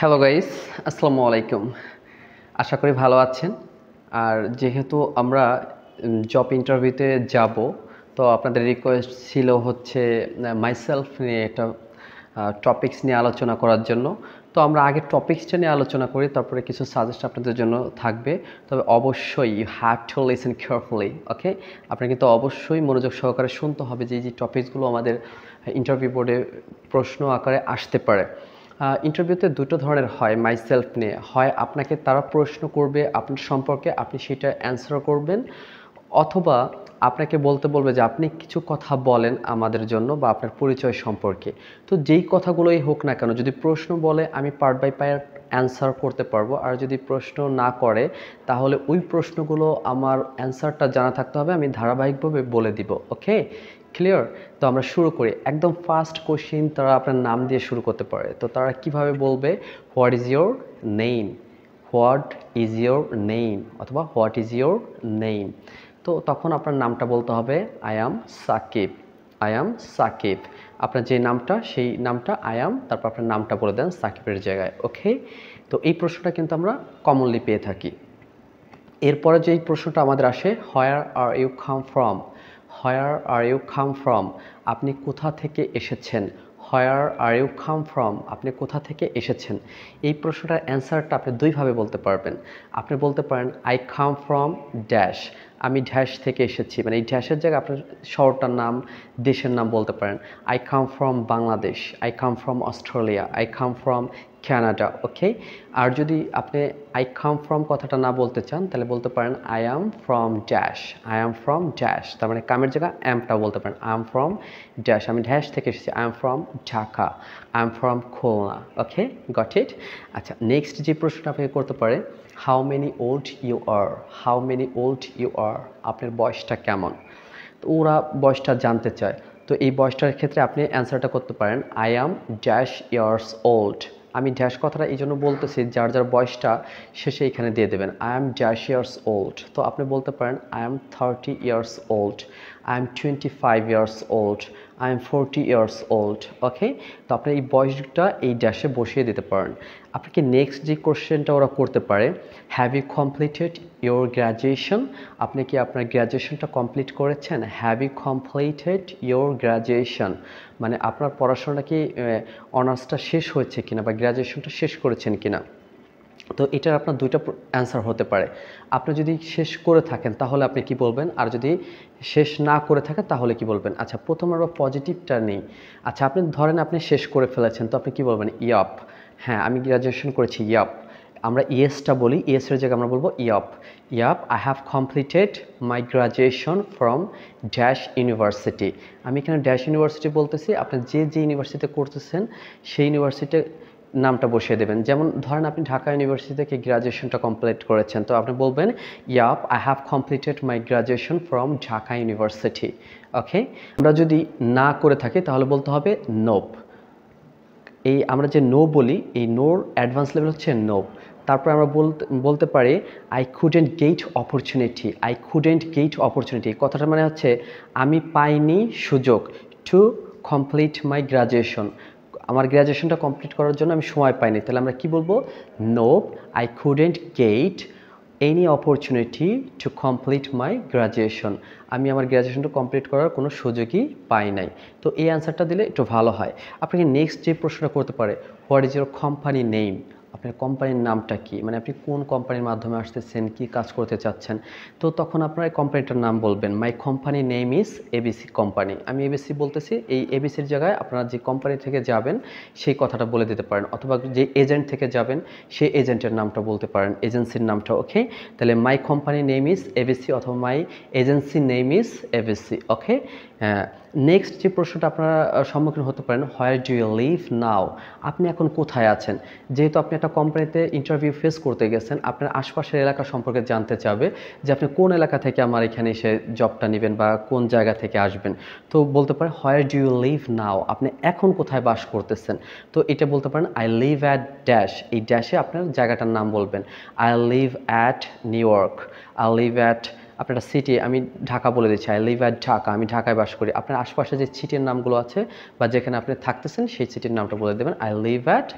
Hello guys, আসসালামু আলাইকুম। আশা করি ভালো আছেন। আর যেহেতু আমরা জব ইন্টারভিউতে যাব, তো আপনাদের রিকোয়েস্ট ছিল হচ্ছে মাইসেলফ নিয়ে একটা টপিকস নিয়ে আলোচনা করার জন্য। তো আমরা আগে টপিকসটা নিয়ে আলোচনা করি, তারপরে কিছু সাজেস্ট আপনাদের জন্য থাকবে। তবে অবশ্যই you have to listen carefully, okay? আপনার কিন্তু অবশ্যই মনোযোগ সহকারে শুনতে হবে যে এই যে টপিকসগুলো আমাদের ইন্টারভিউ বোর্ডে প্রশ্ন আকারে আসতে পারে। ইন্টারভিউতে দুটো ধরনের হয় মাইসেলফ নিয়ে। হয় আপনাকে তারা প্রশ্ন করবে আপনার সম্পর্কে, আপনি সেটা অ্যান্সার করবেন, অথবা আপনাকে বলতে বলবে যে আপনি কিছু কথা বলেন আমাদের জন্য বা আপনার পরিচয় সম্পর্কে। তো যেই কথাগুলোই হোক না কেন, যদি প্রশ্ন বলে আমি পার্ট বাই পার্ট অ্যান্সার করতে পারবো, আর যদি প্রশ্ন না করে তাহলে ওই প্রশ্নগুলো আমার অ্যান্সারটা জানা থাকতে হবে, আমি ধারাবাহিকভাবে বলে দিব। ওকে, ক্লিয়ার? তো আমরা শুরু করি। একদম ফার্স্ট কোশ্চিন তারা আপনার নাম দিয়ে শুরু করতে পারে। তো তারা কিভাবে বলবে? What is your name, what is your name, অথবা হোয়াট ইজ ইয়োর নেম। তো তখন আপনার নামটা বলতে হবে I am Sakib, I am Sakib. আপনার যে নামটা, সেই নামটা আই অ্যাম, তারপর আপনার নামটা বলে দেন সাকিবের জায়গায়। ওকে, তো এই প্রশ্নটা কিন্তু আমরা কমনলি পেয়ে থাকি। এরপরে যেই প্রশ্নটা আমাদের আসে, where are you come from, where are you come from, আপনি কোথা থেকে এসেছেন। হোয়ার আর ইউ কাম ফ্রম, আপনি কোথা থেকে এসেছেন। এই প্রশ্নটার অ্যান্সারটা আপনি দুইভাবে বলতে পারবেন। আপনি বলতে পারেন আই কাম ফ্রম ড্যাশ, আমি ড্যাশ থেকে এসেছি, মানে এই ড্যাশের জায়গায় আপনার শহরটার নাম, দেশের নাম বলতে পারেন। I come from Bangladesh, I come from Australia, I come from Canada. Okay, আর যদি আপনি আই কাম ফ্রম কথাটা না বলতে চান, তাহলে বলতে পারেন I am from dash, I am from dash. তার মানে কামের জায়গায় অ্যামটাও বলতে পারেন, আই অ্যাম ফ্রম ড্যাশ, আমি ড্যাশ থেকে এসেছি, I am from Dhaka, I am from Khulna. Okay, got it. আচ্ছা, নেক্সট যে প্রশ্নটা আপনাকে করতে পারে, how many old you are, how many old you are, আপনার বয়সটা কেমন। তো ওরা বয়সটা জানতে চায়। তো এই বয়সটার ক্ষেত্রে আপনি অ্যান্সারটা করতে পারেন I am dash years old. আমি ড্যাশ কথাটা এই জন্য বলতেছি, যার যার বয়সটা শেষে এখানে দিয়ে দেবেন, I am dash years old. তো আপনি বলতে পারেন I am 30 years old, I am 25 years old, I am 40 years old. Okay, তো আপনি এই বয়সটা এই ড্যাশে বসিয়ে দিতে পারেন। আপনাকে নেক্সট যে কোশ্চেনটা ওরা করতে পারে, have you completed your graduation, আপনি কি আপনার গ্র্যাজুয়েশনটা কমপ্লিট করেছেন। Have you completed your graduation, মানে আপনার পড়াশোনাটা কি অনার্সটা শেষ হয়েছে কিনা বা গ্র্যাজুয়েশনটা শেষ করেছেন কিনা। তো এটার আপনার দুইটা অ্যান্সার হতে পারে। আপনি যদি শেষ করে থাকেন তাহলে আপনি কি বলবেন, আর যদি শেষ না করে থাকেন তাহলে কি বলবেন। আচ্ছা, প্রথম আমরা পজিটিভটা নেই। আচ্ছা, আপনি ধরেন আপনি শেষ করে ফেলেছেন, তো আপনি কি বলবেন, ইয়াপ, হ্যাঁ আমি গ্র্যাজুয়েশন করেছি, ইয়াপ। আমরা ইয়েসটা বলি, ইয়েসের জায়গায় আমরা বলবো yup, yup I have completed my graduation from dash university. আমি এখানে ড্যাশ ইউনিভার্সিটি বলতেছি, আপনি যে যে ইউনিভার্সিটিতে করতেছেন সেই ইউনিভার্সিটির নামটা বসিয়ে দেবেন। যেমন ধরেন আপনি ঢাকা ইউনিভার্সিটি থেকে গ্র্যাজুয়েশনটা কমপ্লিট করেছেন, তো আপনি বলবেন yep I have completed my graduation from Dhaka university. Okay, আমরা যদি না করে থাকি তাহলে বলতে হবে নোপ। এই আমরা যে নো বলি, এই নোর অ্যাডভান্স লেভেল হচ্ছে নোপ। তারপর আমরা বলতে পারি I couldn't get opportunity, I couldn't get opportunity কথাটা মানে হচ্ছে আমি পাইনি সুযোগ, টু কমপ্লিট মাই গ্র্যাজুয়েশন, আমার গ্র্যাজুয়েশনটা কমপ্লিট করার জন্য আমি সময় পাইনি। তাহলে আমরা কি বলবো, nope I couldn't get any opportunity to complete my graduation, আমি আমার গ্র্যাজুয়েশনটা কমপ্লিট করার কোনো সুযোগই পাই নাই। তো এই অ্যান্সারটা দিলে একটু ভালো হয়। আপনাকে নেক্সট যে প্রশ্নটা করতে পারে, what is your company name, আপনার কোম্পানির নামটা কি, মানে আপনি কোন কোম্পানির মাধ্যমে আসতেছেন, কি কাজ করতে চাচ্ছেন। তো তখন আপনার এই কোম্পানিটার নাম বলবেন, মাই company name is ABC company, আমি এবিসি বলতেছি। এই এবিসির জায়গায় আপনারা যে কোম্পানি থেকে যাবেন সেই কথাটা বলে দিতে পারেন, অথবা যে এজেন্ট থেকে যাবেন সেই এজেন্টের নামটা বলতে পারেন, এজেন্সির নামটা। ওকে, তাহলে my company name is ABC অথবা my agency name is ABC. Okay, next যে প্রশ্নটা আপনারা সম্মুখীন হতে পারেন, where do you live now, আপনি এখন কোথায় আছেন। যেহেতু আপনি একটা কোম্পানিতে ইন্টারভিউ ফেস করতে গেছেন, আপনার আশপাশের এলাকা সম্পর্কে জানতে চাবে যে আপনি কোন এলাকা থেকে আমার এখানে এসে জবটা নেবেন বা কোন জায়গা থেকে আসবেন। তো বলতে পারেন where do you live now, আপনি এখন কোথায় বাস করতেছেন। তো এটা বলতে পারেন আই লিভ অ্যাট ড্যাশ, এই ড্যাশে আপনার জায়গাটার নাম বলবেন। I live at New York, I live at আপনার সিটি, আমি ঢাকা বলে দিচ্ছি, আই লিভ অ্যাট ঢাকা, আমি ঢাকায় বাস করি। আপনার আশপাশে যে সিটির নামগুলো আছে বা যেখানে আপনি থাকতেছেন সেই সিটির নামটা বলে দেবেন, I live at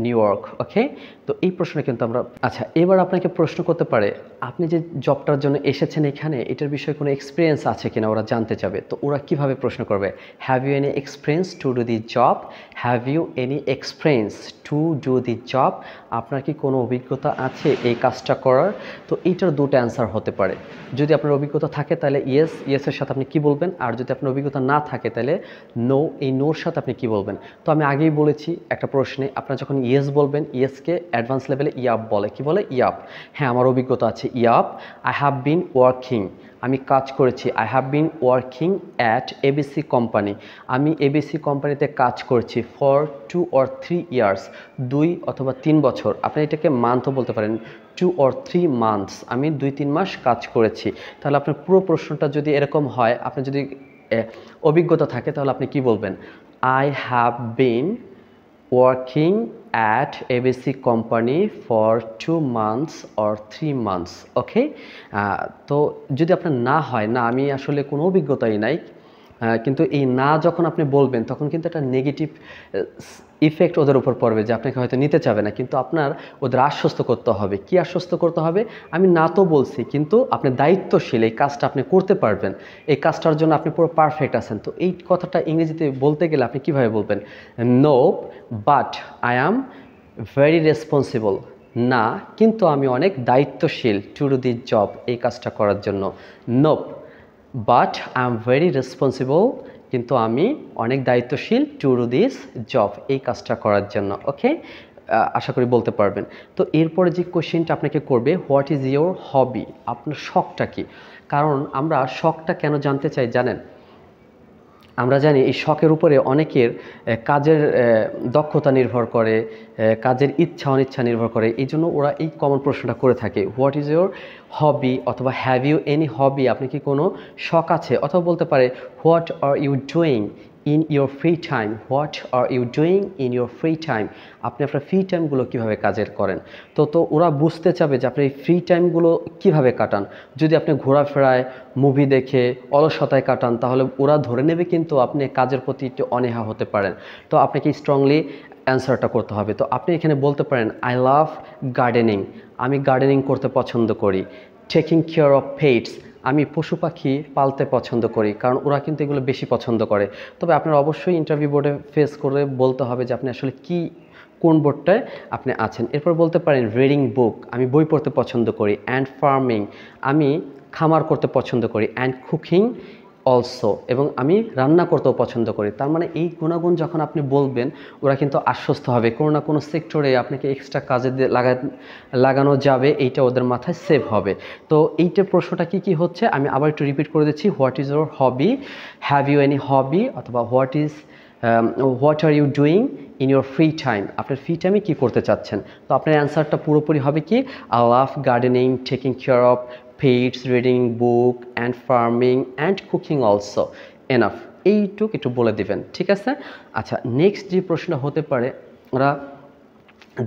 New York. Okay, তো এই প্রশ্নটা কিন্তু আমরা আচ্ছা এবার আপনাকে প্রশ্ন করতে পারে আপনি যে জবটার জন্য এসেছেন এখানে এটার বিষয়ে কোনো এক্সপিরিয়েন্স আছে কিনা ওরা জানতে চাবে। তো ওরা কিভাবে প্রশ্ন করবে, have you any experience to do the job, have you any experience to do the job, আপনার কি কোনো অভিজ্ঞতা আছে এই কাজটা করার। তো এইটার দুটো অ্যান্সার হতে পারে। যদি আপনার অভিজ্ঞতা থাকে তাহলে ইয়েস, ইয়েসের সাথে আপনি কি বলবেন, আর যদি আপনার অভিজ্ঞতা না থাকে তাহলে নো, এই নোর সাথে আপনি কি বলবেন। তো আমি আগেই বলেছি একটা প্রশ্নে আপনারা যখন ইয়েস বলবেন, ইয়েসকে অ্যাডভান্স লেভেলে ইয়াপ বলে, কি বলে, ইয়াপ। হ্যাঁ আমার অভিজ্ঞতা আছে, yup. I have been working, আমি কাজ করেছি, I have been working at ABC company, আমি এবিসি কোম্পানিতে কাজ করছি ফর 2 or 3 ইয়ার্স, 2 অথবা 3 বছর, আপনি এটাকে মান্থও বলতে পারেন, 2 or 3 মান্থস, আমি 2-3 মাস কাজ করেছি। তাহলে আপনার পুরো প্রশ্নটা যদি এরকম হয়, আপনি যদি অভিজ্ঞতা থাকে তাহলে আপনি কি বলবেন, I have been working at ABC company for 2 months or 3 months। ওকে, তো যদি আপনার না হয়, না আমি আসলে কোনো অভিজ্ঞতাই নাই, কিন্তু এই না যখন আপনি বলবেন তখন কিন্তু একটা নেগেটিভ ইফেক্ট ওদের উপর পড়বে যে আপনাকে হয়তো নিতে চাবে না। কিন্তু আপনার ওদের আশ্বস্ত করতে হবে। কি আশ্বস্ত করতে হবে, আমি না তো বলছি কিন্তু আপনি দায়িত্বশীল, এই কাজটা আপনি করতে পারবেন, এই কাজটার জন্য আপনি পুরো পারফেক্ট আছেন। তো এই কথাটা ইংরেজিতে বলতে গেলে আপনি কিভাবে বলবেন, no but I am very responsible, না কিন্তু আমি অনেক দায়িত্বশীল, টু ডু দি জব, এই কাজটা করার জন্য। No but I am very responsible, কিন্তু আমি অনেক দায়িত্বশীল, টু ডু দিস জব, এই কাজটা করার জন্য। ওকে, আশা করি বলতে পারবেন। তো এরপরে যে কোশ্চেনটা আপনাকে করবে, হোয়াট ইজ ইয়োর হবি, আপনার শখটা কি। কারণ আমরা শখটা কেন জানতে চাই জানেন, আমরা জানি এই শখের উপরে অনেকের কাজের দক্ষতা নির্ভর করে, কাজের ইচ্ছা অনিচ্ছা নির্ভর করে, এই জন্য ওরা এই কমন প্রশ্নটা করে থাকে, হোয়াট ইজ ইয়োর হবি, অথবা হ্যাভ ইউ এনি হবি, আপনি কি কোনো শখ আছে, অথবা বলতে পারে what are you doing in your free time, what are you doing in your free time, আপনি আপনার ফ্রি টাইমগুলো কীভাবে কাজের করেন। তো ওরা বুঝতে চাবে যে আপনি এই ফ্রি টাইমগুলো কীভাবে কাটান। যদি আপনি ঘোরাফেরায়, মুভি দেখে, অলসতায় কাটান, তাহলে ওরা ধরে নেবে কিন্তু আপনি কাজের প্রতি একটু অনীহা হতে পারেন। তো আপনাকে স্ট্রংলি অ্যান্সারটা করতে হবে। তো আপনি এখানে বলতে পারেন, আই লাভ গার্ডেনিং, আমি গার্ডেনিং করতে পছন্দ করি। টেকিং কেয়ার অফ পেটস, আমি পশু পাখি পালতে পছন্দ করি, কারণ ওরা কিন্তু এগুলো বেশি পছন্দ করে। তবে আপনার অবশ্যই ইন্টারভিউ বোর্ডে ফেস করে বলতে হবে যে আপনি আসলে কোন বোর্ডটায় আপনি আছেন। এরপর বলতে পারেন রিডিং বুক, আমি বই পড়তে পছন্দ করি। অ্যান্ড ফার্মিং, আমি খামার করতে পছন্দ করি। অ্যান্ড কুকিং অলসো, এবং আমি রান্না করতেও পছন্দ করি। তার মানে এই গুণাগুণ যখন আপনি বলবেন ওরা কিন্তু আশ্বস্ত হবে, কোনো না কোনো সেক্টরে আপনাকে এক্সট্রা কাজে লাগানো যাবে, এইটা ওদের মাথায় সেভ হবে। তো এইটার প্রশ্নটা কি হচ্ছে আমি আবার একটু রিপিট করে দিচ্ছি, what is your hobby, have you any hobby, অথবা what are you doing in your free time, আপনার ফ্রি টাইমে কী করতে চাচ্ছেন। তো আপনার অ্যান্সারটা পুরোপুরি হবে কি, I love gardening, taking care of pets, reading book, and farming, and cooking also. Enough, এইটুক একটু বলে দিবেন, ঠিক আছে। আচ্ছা, নেক্সট যে প্রশ্ন হতে পারে, ওরা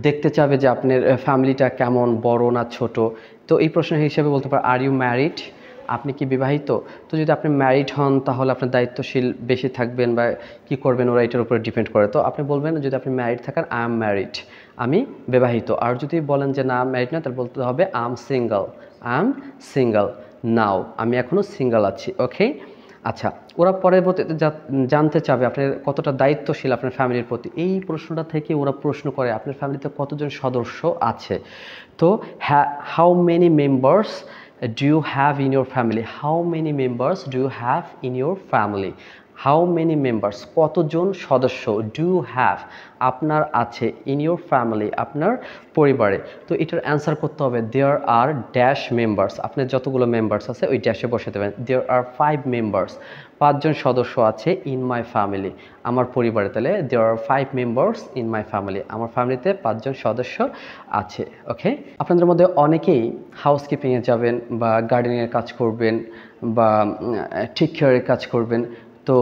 দেখতে চাবে যে আপনার ফ্যামিলিটা কেমন, বড় না ছোট। তো এই প্রশ্ন হিসেবে বলতে পারে, আর ইউ ম্যারিড, আপনি কি বিবাহিত। তো যদি আপনি ম্যারিড হন তাহলে আপনার দায়িত্বশীল বেশি থাকবেন বা কি করবেন ওরা এটার উপরে ডিপেন্ড করে। তো আপনি বলবেন যদি আপনি ম্যারিড থাকেন, আই এম ম্যারিড, আমি বিবাহিত। আর যদি বলেন যে না ম্যারিড না, তাহলে বলতে হবে I am single, I am single now, আমি এখনও সিঙ্গল আছি। ওকে, আচ্ছা, ওরা পরবর্তীতে জানতে চাবে আপনার কতটা দায়িত্বশীল আপনার ফ্যামিলির প্রতি। এই প্রশ্নটা থেকে ওরা প্রশ্ন করে আপনার ফ্যামিলিতে কতজন সদস্য আছে। তো how many members do you have in your family, how many members do you have in your family, how many members, কতজন সদস্য, do you have, আপনার আছে, in your family, আপনার পরিবারে। তো এটার অ্যান্সার করতে হবে there are dash members, আপনার যতগুলো মেম্বার্স আছে ওই ড্যাশে বসে দেবেন। there are 5 members, 5 জন সদস্য আছে in my family, আমার পরিবারে। তাহলে there are 5 members in my family, আমার ফ্যামিলিতে 5 জন সদস্য আছে। ওকে, আপনাদের মধ্যে অনেকেই হাউসকিপিংয়ে যাবেন বা গার্ডেনিংয়ের কাজ করবেন বা টেক কেয়ারের কাজ করবেন। তো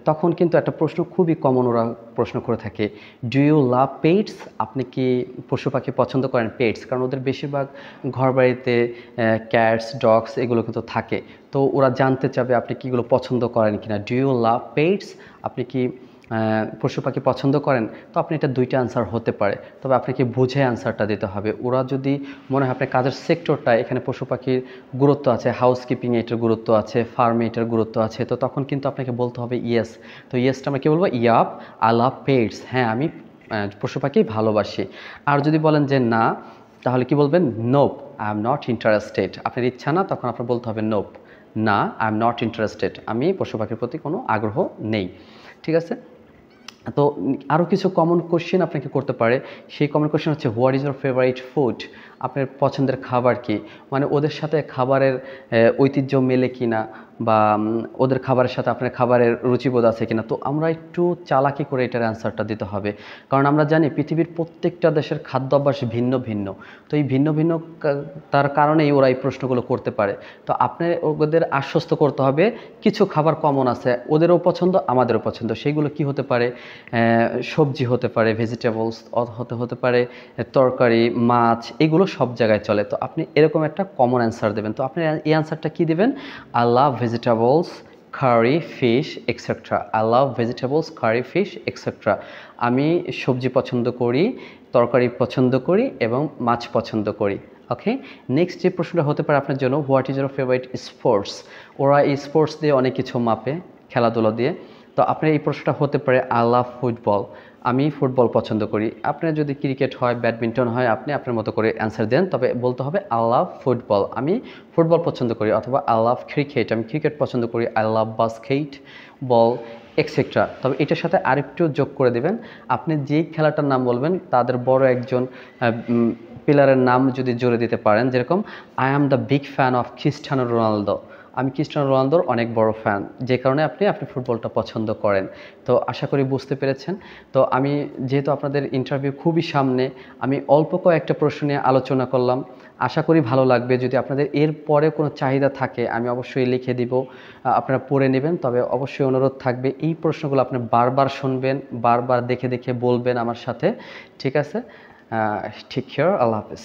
তখন কিন্তু একটা প্রশ্ন খুবই কমন ওরা প্রশ্ন করে থাকে, ডু ইউ লাভ পেটস, আপনি কি পশু পাখি পছন্দ করেন। পেটস, কারণ ওদের বেশিরভাগ ঘর বাড়িতে ক্যাটস, ডগস এগুলো কিন্তু থাকে। তো ওরা জানতে চাবে আপনি কিগুলো পছন্দ করেন কিনা। ডু ইউ লাভ পেটস, আপনি কি পশু পাখি পছন্দ করেন, তো আপনি এটা দুইটা অ্যান্সার হতে পারে, তবে আপনাকে বুঝে অ্যান্সারটা দিতে হবে। ওরা যদি মনে হয় আপনার কাজের সেক্টরটা এখানে পশু পাখির গুরুত্ব আছে, হাউসকিপিংয়ে এটার গুরুত্ব আছে, ফার্মে এটার গুরুত্ব আছে, তো তখন কিন্তু আপনাকে বলতে হবে ইয়েস। তো ইয়েসটা আমরা কী বলবো? ইয়াপ, আই লাভ পেটস, হ্যাঁ আমি পশু পাখি ভালোবাসি। আর যদি বলেন যে না, তাহলে কি বলবেন? Nope, I am not interested. আপনার ইচ্ছা না, তখন আপনার বলতে হবে নোপ, না আই এম নট ইন্টারেস্টেড, আমি পশু পাখির প্রতি কোনো আগ্রহ নেই। ঠিক আছে? তো আরও কিছু কমন কোশ্চেন আপনাকে করতে পারে। সেই কমন কোশ্চেন হচ্ছে what is your favourite food? আপনার পছন্দের খাবার কি? মানে ওদের সাথে খাবারের ঐতিহ্য মেলে কিনা, বা ওদের খাবারের সাথে আপনার খাবারের রুচিবোধ আছে কিনা। তো আমরা একটু চালাকি করে এটার অ্যান্সারটা দিতে হবে, কারণ আমরা জানি পৃথিবীর প্রত্যেকটা দেশের খাদ্যাভ্যাস ভিন্ন ভিন্ন। তো এই ভিন্ন ভিন্ন তার কারণেই ওরা এই প্রশ্নগুলো করতে পারে। তো আপনি ওদের আশ্বস্ত করতে হবে কিছু খাবার কমন আছে, ওদেরও পছন্দ আমাদেরও পছন্দ। সেইগুলো কি হতে পারে? সবজি হতে পারে, ভেজিটেবলস হতে পারে, তরকারি, মাছ, এগুলো সব জায়গায় চলে। তো আপনি এরকম একটা কমন অ্যান্সার দেবেন। তো আপনি এই অ্যান্সারটা কী দেবেন? I love vegetables, curry, fish, etcetera. I love vegetables, curry, fish, etcetera. আমি সবজি পছন্দ করি, তরকারি পছন্দ করি এবং মাছ পছন্দ করি। ওকে, নেক্সট যে প্রশ্নটা হতে পারে আপনার জন্য, what is your favourite sports? ওরা এই স্পোর্টস দিয়ে অনেক কিছু মাপে, খেলাধুলা দিয়ে। তো আপনার এই প্রশ্নটা হতে পারে আই লাভ ফুটবল, আমি ফুটবল পছন্দ করি। আপনার যদি ক্রিকেট হয়, ব্যাডমিন্টন হয়, আপনি আপনার মতো করে অ্যান্সার দেন, তবে বলতে হবে আই লাভ ফুটবল, আমি ফুটবল পছন্দ করি। অথবা আই লাভ ক্রিকেট, আমি ক্রিকেট পছন্দ করি। I love basket ball, etcetera. তবে এটার সাথে আরেকটু যোগ করে দেবেন, আপনি যেই খেলাটার নাম বলবেন তাদের বড় একজন প্লেয়ারের নাম যদি জুড়ে দিতে পারেন, যেরকম I am the big fan of Cristiano Ronaldo, আমি ক্রিস্টিয়ানো রোনালদোর অনেক বড় ফ্যান, যে কারণে আপনি ফুটবলটা পছন্দ করেন। তো আশা করি বুঝতে পেরেছেন। তো আমি যেহেতু আপনাদের ইন্টারভিউ খুবই সামনে, আমি অল্প কয়েকটা প্রশ্ন নিয়ে আলোচনা করলাম। আশা করি ভালো লাগবে। যদি আপনাদের এর পরে কোনো চাহিদা থাকে আমি অবশ্যই লিখে দিব, আপনারা পড়ে নেবেন। তবে অবশ্যই অনুরোধ থাকবে এই প্রশ্নগুলো আপনি বারবার শুনবেন, বারবার দেখে দেখে বলবেন আমার সাথে। ঠিক আছে? টেক কেয়ার, আল্লাহ হাফেজ।